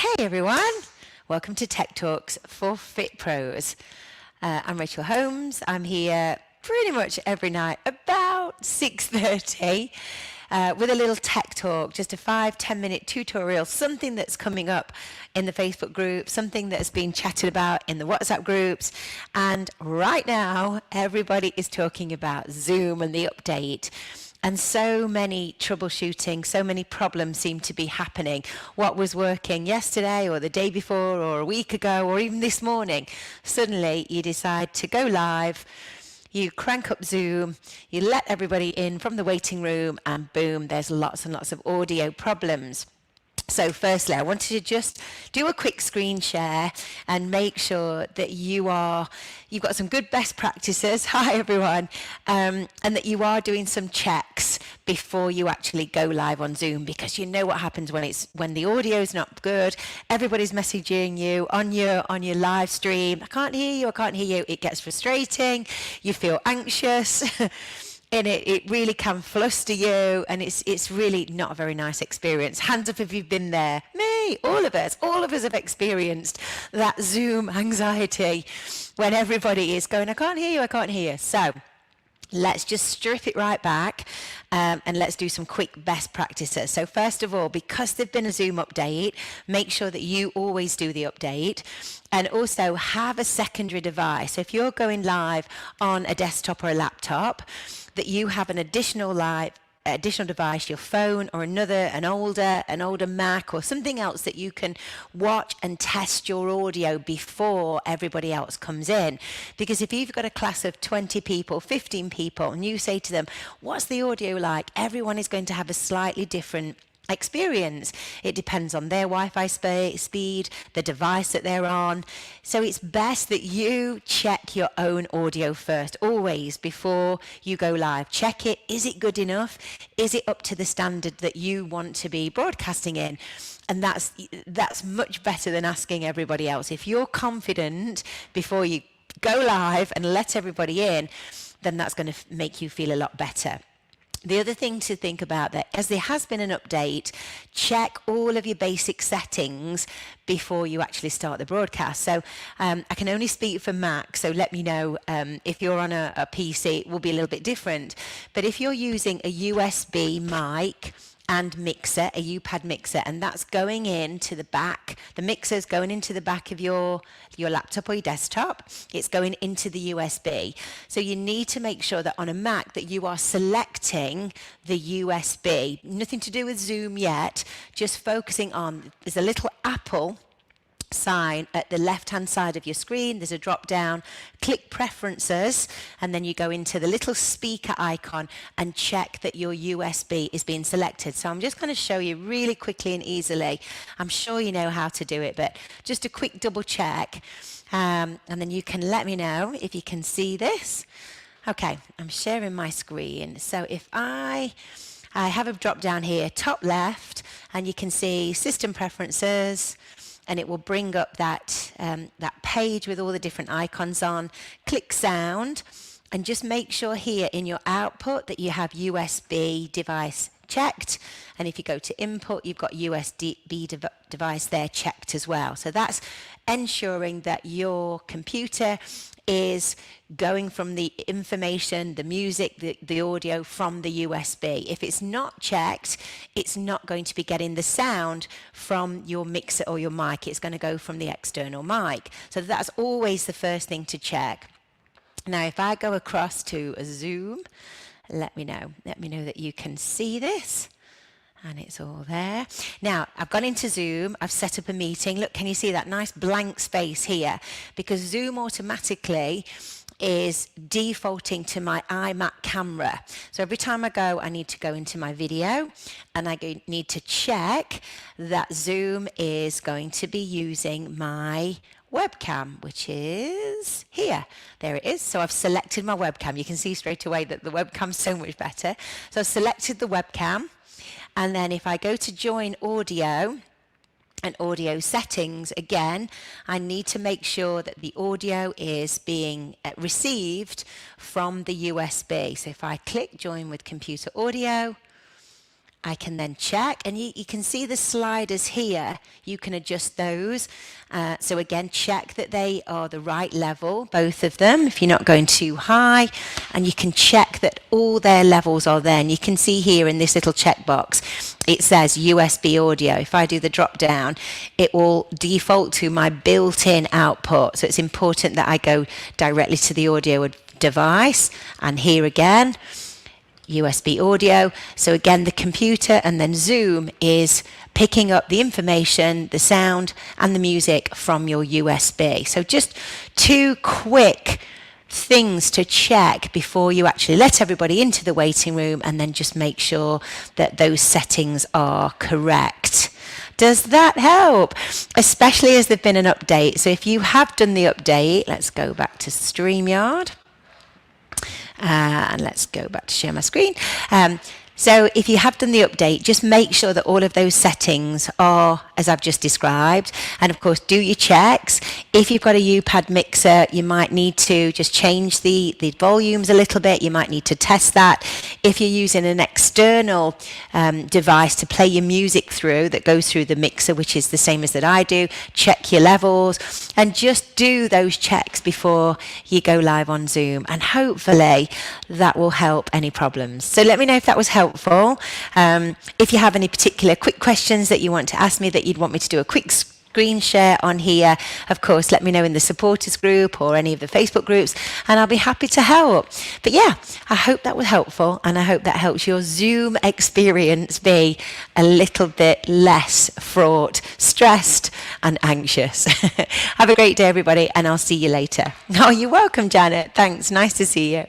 Hey everyone, welcome to Tech Talks for Fitpros. I'm Rachel Holmes. I'm here pretty much every night about 6:30 with a little tech talk, just a 5-10 minute tutorial, something that's coming up in the Facebook group, something that has been chatted about in the WhatsApp groups. And right now, everybody is talking about Zoom and the update. And so many troubleshooting, so many problems seem to be happening. What was working yesterday or the day before or a week ago or even this morning, suddenly you decide to go live, you crank up Zoom, you let everybody in from the waiting room, and boom, there's lots and lots of audio problems. So firstly, I wanted to just do a quick screen share and make sure that you've got some good best practices, hi everyone, and that you are doing some checks before you actually go live on Zoom, because you know what happens when the audio is not good, everybody's messaging you on your live stream, I can't hear you, it gets frustrating, you feel anxious. And it really can fluster you, and it's really not a very nice experience. Hands up if you've been there. Me, all of us have experienced that Zoom anxiety when everybody is going, I can't hear you. So let's just strip it right back and let's do some quick best practices. So first of all, because there's been a Zoom update, make sure that you always do the update, and also have a secondary device. So if you're going live on a desktop or a laptop, that you have an additional device, your phone or an older Mac or something else that you can watch and test your audio before everybody else comes in. Because if you've got a class of 20 people, 15 people, and you say to them, what's the audio like? Everyone is going to have a slightly different experience. It depends on their Wi-Fi speed, the device that they're on. So it's best that you check your own audio first, always, before you go live. Check it. Is it good enough? Is it up to the standard that you want to be broadcasting in? And that's much better than asking everybody else. If you're confident before you go live and let everybody in, then that's going to make you feel a lot better. The other thing to think about, that as there has been an update, check all of your basic settings before you actually start the broadcast. So I can only speak for Mac, so let me know if you're on a PC, it will be a little bit different. But if you're using a USB mic and mixer, a U-pad mixer, and that's going into the back, the mixer's going into the back of your laptop or your desktop, it's going into the USB. So you need to make sure that on a Mac that you are selecting the USB. Nothing to do with Zoom yet, just focusing on, there's a little Apple sign at the left hand side of your screen, there's a drop down, click preferences, and then you go into the little speaker icon and check that your USB is being selected. So I'm just going to show you really quickly and easily. I'm sure you know how to do it, but just a quick double check, and then you can let me know if you can see this. Okay, I'm sharing my screen. So if I have a drop down here, top left, and you can see system preferences, and it will bring up that page with all the different icons on. Click sound, and just make sure here in your output that you have USB device checked, and if you go to input, you've got USB device there checked as well. So that's ensuring that your computer is going from the information, the music, the audio from the USB. If it's not checked, it's not going to be getting the sound from your mixer or your mic. It's going to go from the external mic. So that's always the first thing to check. Now, if I go across to a Zoom, let me know that you can see this. And it's all there. Now, I've gone into Zoom, I've set up a meeting. Look, can you see that nice blank space here? Because Zoom automatically is defaulting to my iMac camera. So every time I go, I need to go into my video, and I need to check that Zoom is going to be using my webcam, which is here. There it is. So I've selected my webcam. You can see straight away that the webcam's so much better. So I've selected the webcam. And then if I go to join audio and audio settings, again, I need to make sure that the audio is being received from the USB. So if I click join with computer audio, I can then check, and you can see the sliders here. You can adjust those. So again, check that they are the right level, both of them, if you're not going too high. And you can check that all their levels are there. And you can see here in this little checkbox, it says USB audio. If I do the drop down, it will default to my built-in output. So it's important that I go directly to the audio device. And here again, USB audio. So again, the computer and then Zoom is picking up the information, the sound and the music from your USB. So just 2 quick things to check before you actually let everybody into the waiting room, and then just make sure that those settings are correct. Does that help? Especially as there's been an update. So if you have done the update, let's go back to StreamYard. And let's go back to share my screen. So if you have done the update, just make sure that all of those settings are as I've just described. And of course, do your checks. If you've got a U-pad mixer, you might need to just change the volumes a little bit. You might need to test that. If you're using an external device to play your music through that goes through the mixer, which is the same as that I do, check your levels and just do those checks before you go live on Zoom. And hopefully that will help any problems. So let me know if that was helpful. If you have any particular quick questions that you want to ask me that you'd want me to do a quick screen share on here, of course, let me know in the supporters group or any of the Facebook groups, and I'll be happy to help. But yeah, I hope that was helpful, and I hope that helps your Zoom experience be a little bit less fraught, stressed, and anxious. Have a great day, everybody, and I'll see you later. Oh, you're welcome, Janet. Thanks. Nice to see you.